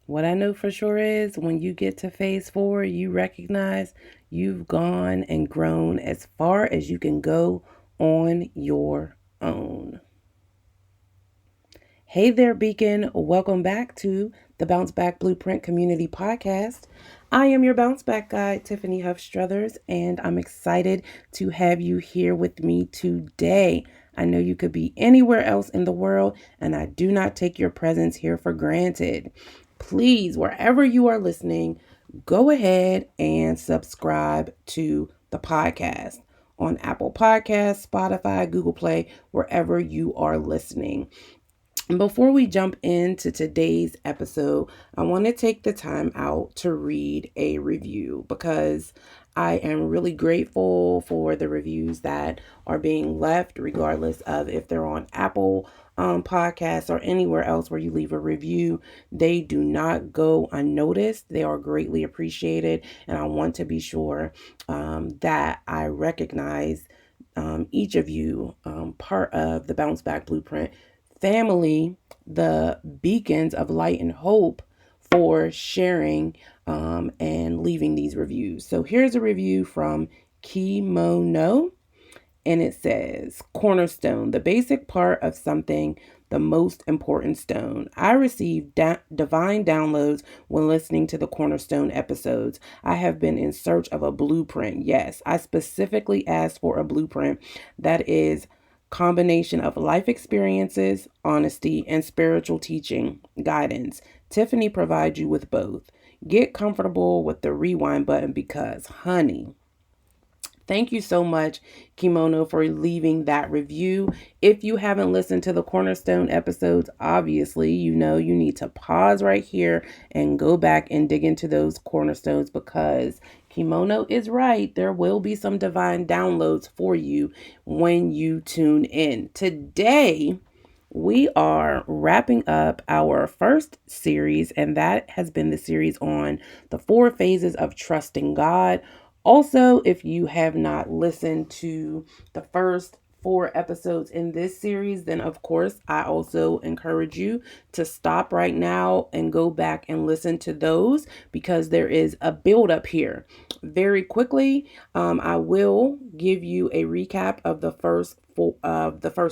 What I know for sure is when you get to phase 4, you recognize you've gone and grown as far as you can go on your own. Hey there, Beacon. Welcome back to the Bounce Back Blueprint Community Podcast. I am your Bounce Back guide, Tiffany Huff Struthers, and I'm excited to have you here with me today. I know you could be anywhere else in the world, and I do not take your presence here for granted. Please, wherever you are listening, go ahead and subscribe to the podcast on Apple Podcasts, Spotify, Google Play, wherever you are listening. Before we jump into today's episode, I want to take the time out to read a review because I am really grateful for the reviews that are being left, regardless of if they're on Apple podcasts or anywhere else where you leave a review. They do not go unnoticed. They are greatly appreciated, and I want to be sure that I recognize each of you, part of the Bounce Back Blueprint family, the beacons of light and hope, for sharing and leaving these reviews. So here's a review from Kimono, and it says, Cornerstone, the basic part of something, the most important stone. I received divine downloads when listening to the Cornerstone episodes. I have been in search of a blueprint. Yes, I specifically asked for a blueprint that is combination of life experiences, honesty, and spiritual teaching guidance. Tiffany provides you with both. Get comfortable with the rewind button because, honey, thank you so much, Kimono, for leaving that review. If you haven't listened to the Cornerstone episodes, obviously, you know you need to pause right here and go back and dig into those cornerstones because Kimono is right. There will be some divine downloads for you when you tune in. Today, we are wrapping up our first series, and that has been the series on the 4 phases of trusting God. Also, if you have not listened to the first 4 episodes in this series, then of course, I also encourage you to stop right now and go back and listen to those because there is a build up here. Very quickly, I will give you a recap of the first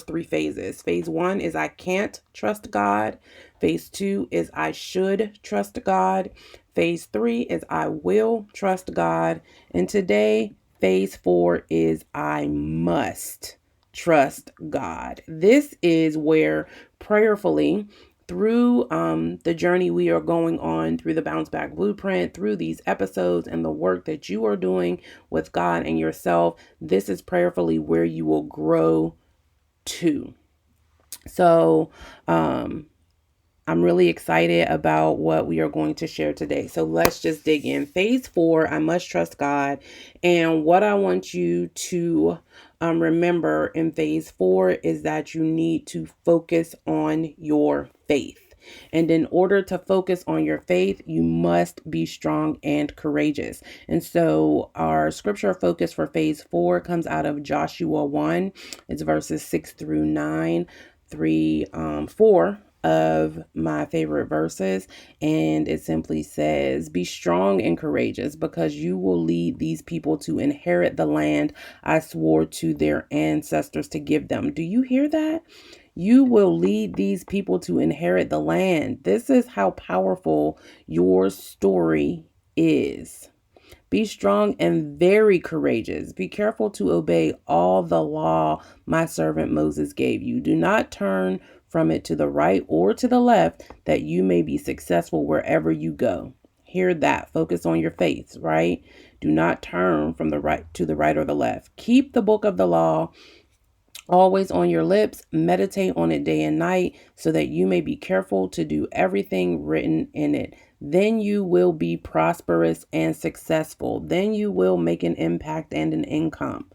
3 phases. Phase 1 is I can't trust God. Phase 2 is I should trust God. Phase 3 is I will trust God. And today, phase 4 is I must trust God. This is where prayerfully, through the journey we are going on through the Bounce Back Blueprint, through these episodes and the work that you are doing with God and yourself, this is prayerfully where you will grow to. So, I'm really excited about what we are going to share today. So let's just dig in. Phase 4, I must trust God. And what I want you to remember in phase 4 is that you need to focus on your faith. And in order to focus on your faith, you must be strong and courageous. And so our scripture focus for phase 4 comes out of Joshua 1. It's verses 6 through 9, 4 of my favorite verses, and it simply says, be strong and courageous because you will lead these people to inherit the land I swore to their ancestors to give them. Do you hear that? You will lead these people to inherit the land. This is how powerful your story is. Be strong and very courageous. Be careful to obey all the law my servant Moses gave you. Do not turn from it to the right or to the left, that you may be successful wherever you go. Hear that. Focus on your faith, right? Do not turn from the right to the right or the left. Keep the book of the law always on your lips. Meditate on it day and night so that you may be careful to do everything written in it. Then you will be prosperous and successful. Then you will make an impact and an income.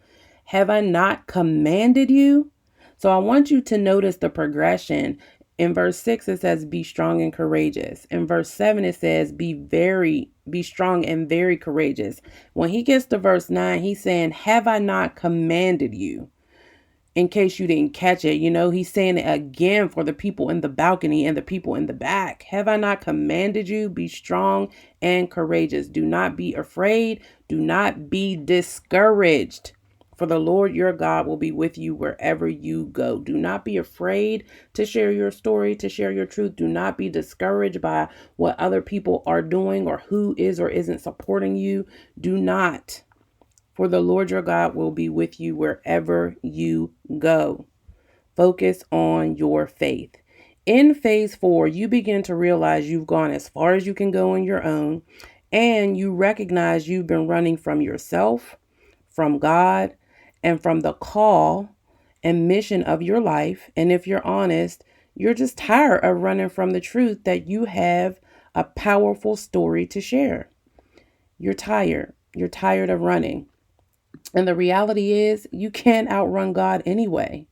Have I not commanded you? So I want you to notice the progression. In verse 6, it says, be strong and courageous. In verse 7, it says, be strong and very courageous. When he gets to verse 9, he's saying, have I not commanded you? In case you didn't catch it, he's saying it again for the people in the balcony and the people in the back. Have I not commanded you? Be strong and courageous. Do not be afraid. Do not be discouraged. For the Lord your God will be with you wherever you go. Do not be afraid to share your story, to share your truth. Do not be discouraged by what other people are doing or who is or isn't supporting you. Do not. For the Lord your God will be with you wherever you go. Focus on your faith. In phase 4, you begin to realize you've gone as far as you can go on your own, and you recognize you've been running from yourself, from God, and from the call and mission of your life. And if you're honest, you're just tired of running from the truth that you have a powerful story to share. You're tired. You're tired of running. And the reality is, you can't outrun God anyway.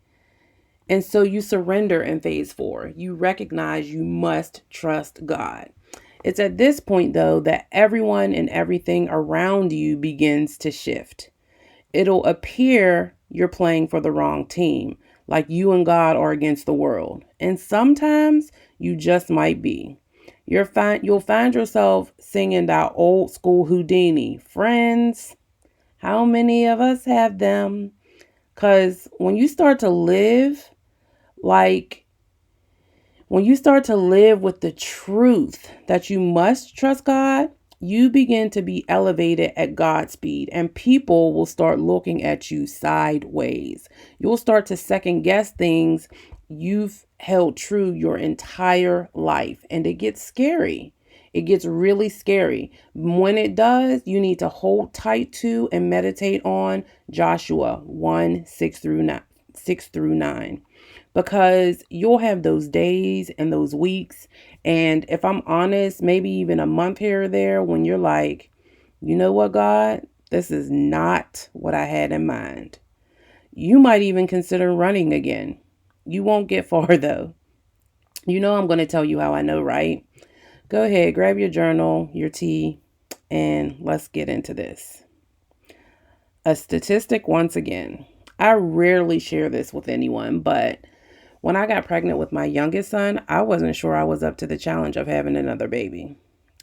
And so you surrender in phase 4. You recognize you must trust God. It's at this point, though, that everyone and everything around you begins to shift. It'll appear you're playing for the wrong team, like you and God are against the world. And sometimes you just might be. You'll find yourself singing that old school Houdini. Friends, how many of us have them? Because when you start to live like when you start to live with the truth that you must trust God, you begin to be elevated at God's speed, and people will start looking at you sideways. You'll start to second guess things you've held true your entire life, and it gets scary. It gets really scary. When it does, you need to hold tight to and meditate on Joshua 1, 6 through 9. Because you'll have those days and those weeks. And if I'm honest, maybe even a month here or there when you're like, you know what, God, this is not what I had in mind. You might even consider running again. You won't get far though. I'm going to tell you how I know, right? Go ahead, grab your journal, your tea, and let's get into this. A statistic once again. I rarely share this with anyone, but when I got pregnant with my youngest son, I wasn't sure I was up to the challenge of having another baby.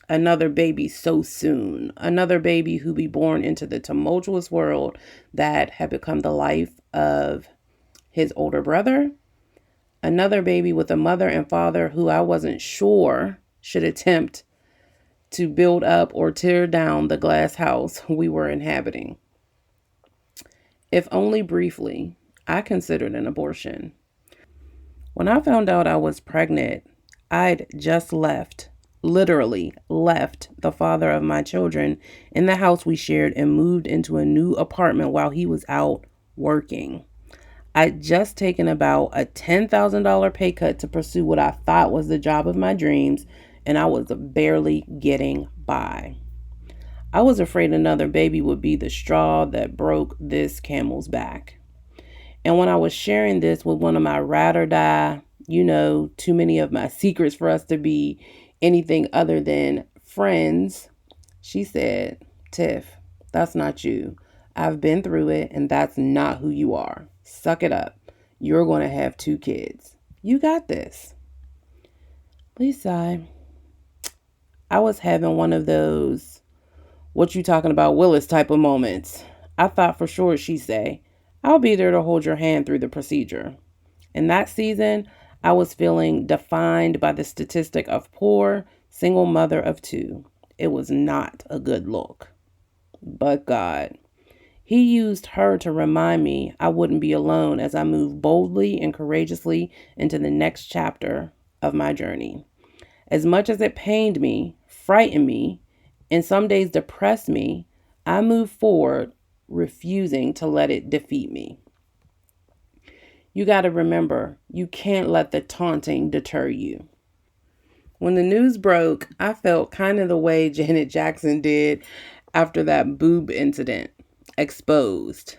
Another baby so soon. Another baby who be born into the tumultuous world that had become the life of his older brother. Another baby with a mother and father who I wasn't sure should attempt to build up or tear down the glass house we were inhabiting. If only briefly, I considered an abortion. When I found out I was pregnant, I'd just literally left the father of my children in the house we shared and moved into a new apartment while he was out working. I'd just taken about a $10,000 pay cut to pursue what I thought was the job of my dreams, and I was barely getting by. I was afraid another baby would be the straw that broke this camel's back. And when I was sharing this with one of my ride or die, too many of my secrets for us to be anything other than friends, she said, Tiff, that's not you. I've been through it, and that's not who you are. Suck it up. You're going to have 2 kids. You got this. Lisa, I was having one of those, what you talking about, Willis type of moments. I thought for sure she'd say, I'll be there to hold your hand through the procedure. In that season, I was feeling defined by the statistic of poor, single mother of 2. It was not a good look. But God, He used her to remind me I wouldn't be alone as I moved boldly and courageously into the next chapter of my journey. As much as it pained me, frightened me, and some days depressed me, I moved forward, refusing to let it defeat me. You got to remember, you can't let the taunting deter you. When the news broke, I felt kind of the way Janet Jackson did after that boob incident. Exposed.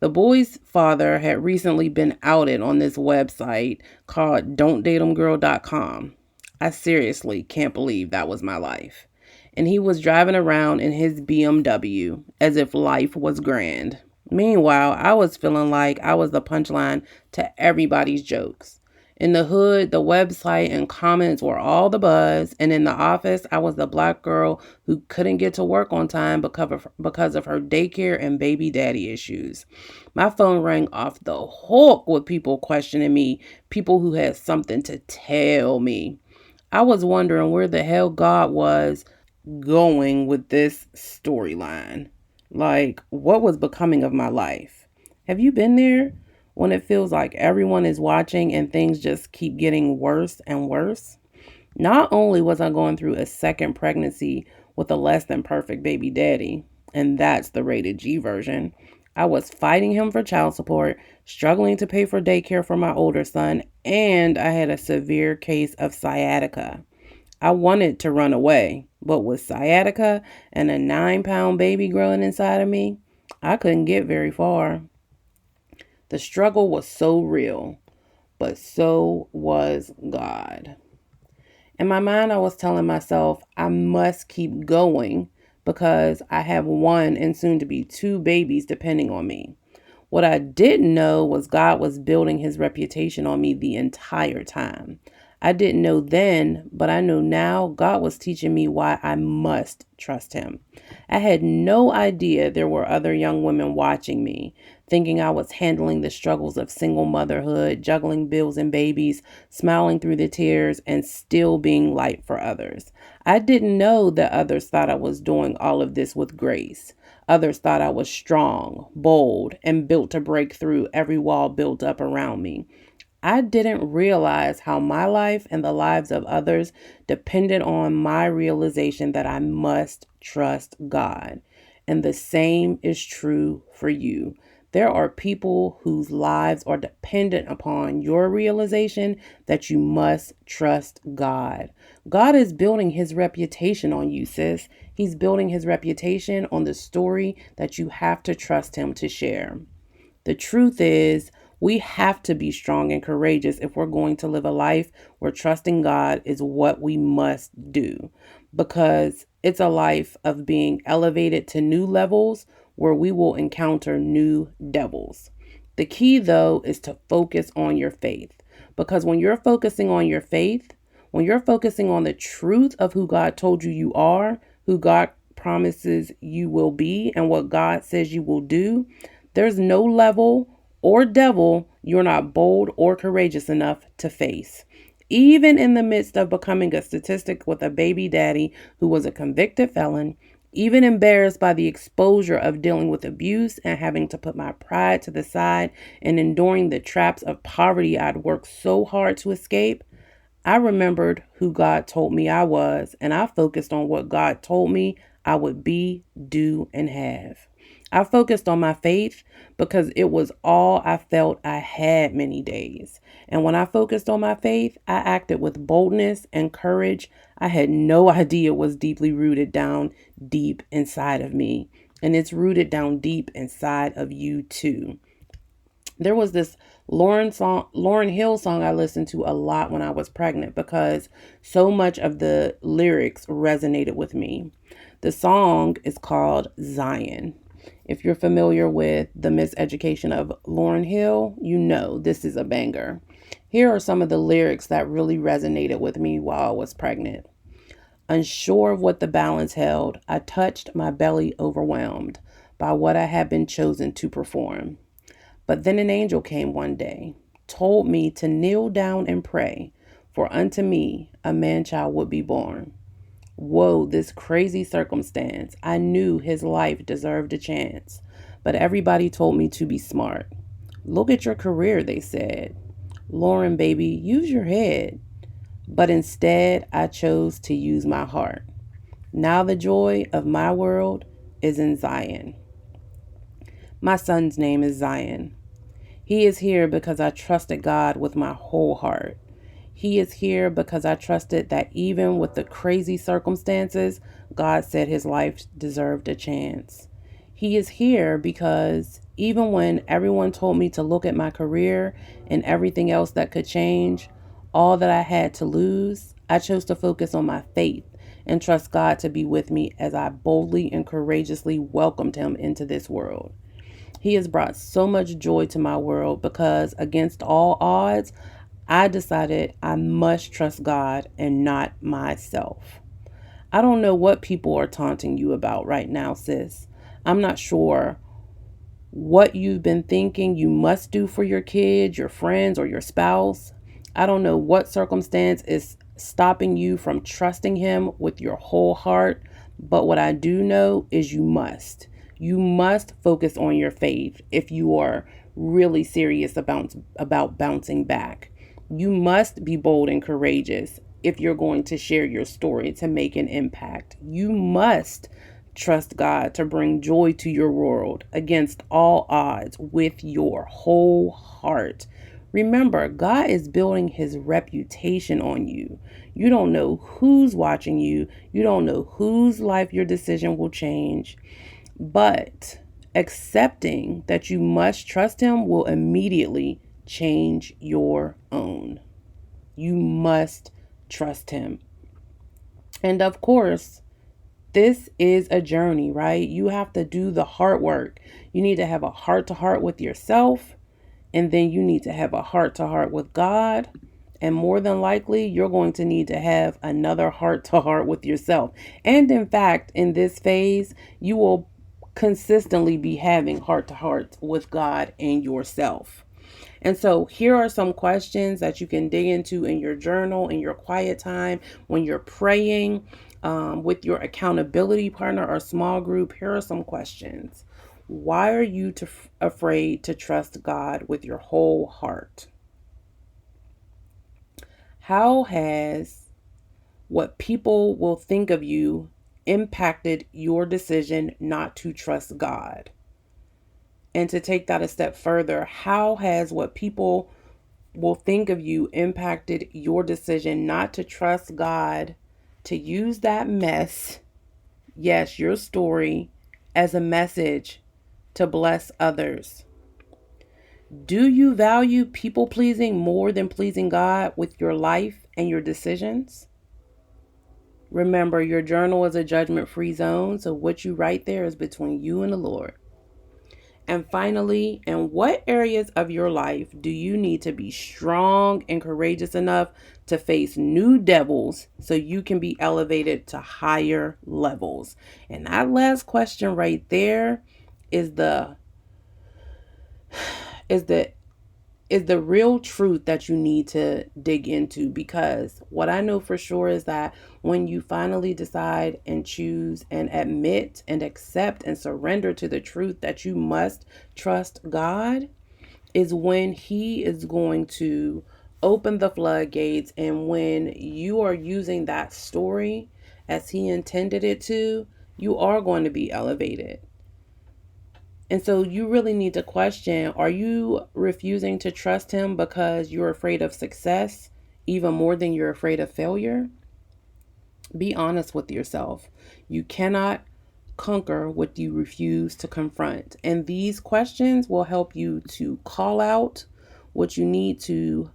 The boy's father had recently been outed on this website called don'tdateemgirl.com. I seriously can't believe that was my life. And he was driving around in his BMW as if life was grand. Meanwhile, I was feeling like I was the punchline to everybody's jokes. In the hood, the website and comments were all the buzz, and in the office, I was the black girl who couldn't get to work on time because of her daycare and baby daddy issues. My phone rang off the hook with people questioning me, people who had something to tell me. I was wondering where the hell God was going with this storyline. Like, what was becoming of my life? Have you been there when it feels like everyone is watching and things just keep getting worse and worse? Not only was I going through a second pregnancy with a less than perfect baby daddy, and that's the rated G version, I was fighting him for child support, struggling to pay for daycare for my older son, and I had a severe case of sciatica. I wanted to run away, but with sciatica and a 9-pound baby growing inside of me, I couldn't get very far. The struggle was so real, but so was God. In my mind, I was telling myself I must keep going because I have one and soon to be two babies depending on me. What I didn't know was God was building his reputation on me the entire time. I didn't know then, but I know now God was teaching me why I must trust him. I had no idea there were other young women watching me, thinking I was handling the struggles of single motherhood, juggling bills and babies, smiling through the tears, and still being light for others. I didn't know that others thought I was doing all of this with grace. Others thought I was strong, bold, and built to break through every wall built up around me. I didn't realize how my life and the lives of others depended on my realization that I must trust God. And the same is true for you. There are people whose lives are dependent upon your realization that you must trust God. God is building his reputation on you, sis. He's building his reputation on the story that you have to trust him to share. The truth is, we have to be strong and courageous if we're going to live a life where trusting God is what we must do, because it's a life of being elevated to new levels where we will encounter new devils. The key, though, is to focus on your faith, because when you're focusing on your faith, when you're focusing on the truth of who God told you you are, who God promises you will be, and what God says you will do, there's no level or devil you're not bold or courageous enough to face. Even in the midst of becoming a statistic with a baby daddy who was a convicted felon, even embarrassed by the exposure of dealing with abuse and having to put my pride to the side and enduring the traps of poverty I'd worked so hard to escape, I remembered who God told me I was, and I focused on what God told me I would be, do, and have. I focused on my faith because it was all I felt I had many days. And when I focused on my faith, I acted with boldness and courage I had no idea was deeply rooted down deep inside of me. And it's rooted down deep inside of you too. There was this Lauren Hill song I listened to a lot when I was pregnant because so much of the lyrics resonated with me. The song is called Zion. If you're familiar with the miseducation of Lauren Hill, you know this is a banger. Here are some of the lyrics that really resonated with me while I was pregnant. Unsure of what the balance held, I touched my belly overwhelmed by what I had been chosen to perform. But then an angel came one day, told me to kneel down and pray, for unto me a man-child would be born. Whoa, this crazy circumstance. I knew his life deserved a chance, but everybody told me to be smart. Look at your career, they said. Lauren, baby, use your head. But instead, I chose to use my heart. Now the joy of my world is in Zion. My son's name is Zion. He is here because I trusted God with my whole heart. He is here because I trusted that even with the crazy circumstances, God said his life deserved a chance. He is here because even when everyone told me to look at my career and everything else that could change, all that I had to lose, I chose to focus on my faith and trust God to be with me as I boldly and courageously welcomed him into this world. He has brought so much joy to my world because against all odds, I decided I must trust God and not myself. I don't know what people are taunting you about right now, sis. I'm not sure what you've been thinking you must do for your kids, your friends, or your spouse. I don't know what circumstance is stopping you from trusting Him with your whole heart, but what I do know is you must. You must focus on your faith if you are really serious about bouncing back. You must be bold and courageous if you're going to share your story to make an impact. You must trust God to bring joy to your world against all odds with your whole heart. Remember, God is building His reputation on you. You don't know who's watching you. You don't know whose life your decision will change. But accepting that you must trust Him will immediately change your own. You must trust Him. And of course, this is a journey, right? You have to do the hard work. You need to have a heart to heart with yourself, and then you need to have a heart to heart with God. And more than likely, you're going to need to have another heart to heart with yourself. And in fact, in this phase, you will consistently be having heart to heart with God and yourself. And so here are some questions that you can dig into in your journal, in your quiet time, when you're praying with your accountability partner or small group. Here are some questions. Why are you afraid to trust God with your whole heart? How has what people will think of you impacted your decision not to trust God? And to take that a step further, how has what people will think of you impacted your decision not to trust God, to use that mess, yes, your story, as a message to bless others? Do you value people pleasing more than pleasing God with your life and your decisions? Remember, your journal is a judgment-free zone, so what you write there is between you and the Lord. And finally, in what areas of your life do you need to be strong and courageous enough to face new devils so you can be elevated to higher levels? And that last question right there is the real truth that you need to dig into, because what I know for sure is that when you finally decide and choose and admit and accept and surrender to the truth that you must trust God, is when He is going to open the floodgates. And when you are using that story as He intended it to, you are going to be elevated. And so you really need to question, are you refusing to trust Him because you're afraid of success even more than you're afraid of failure? Be honest with yourself. You cannot conquer what you refuse to confront. And these questions will help you to call out what you need to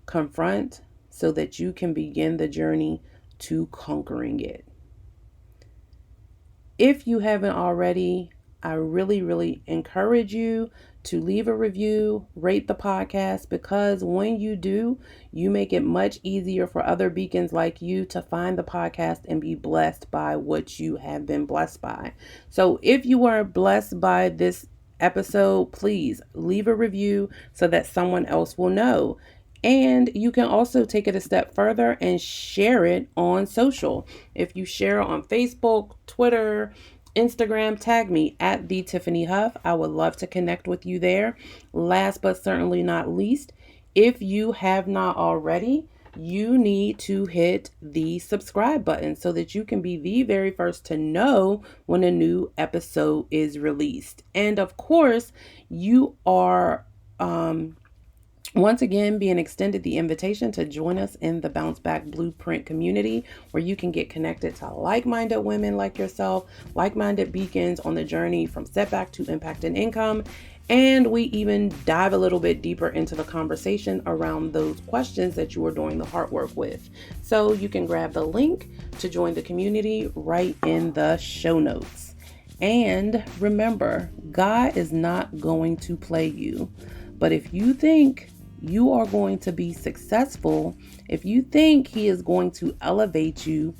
confront so that you can begin the journey to conquering it. If you haven't already, I really, really encourage you to leave a review, rate the podcast, because when you do, you make it much easier for other beacons like you to find the podcast and be blessed by what you have been blessed by. So if you were blessed by this episode, please leave a review so that someone else will know. And you can also take it a step further and share it on social. If you share it on Facebook, Twitter, Instagram, tag me at the Tiffany Huff. I would love to connect with you there. Last but certainly not least, if you have not already, you need to hit the subscribe button so that you can be the very first to know when a new episode is released. And of course, you are once again being extended the invitation to join us in the Bounce Back Blueprint community, where you can get connected to like-minded women like yourself, like-minded beacons on the journey from setback to impact and income. And we even dive a little bit deeper into the conversation around those questions that you are doing the heart work with. So you can grab the link to join the community right in the show notes. And remember, God is not going to play you. But if you think you are going to be successful, if you think He is going to elevate you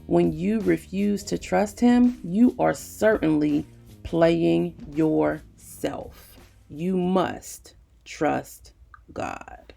when you refuse to trust Him, you are certainly playing yourself. You must trust God.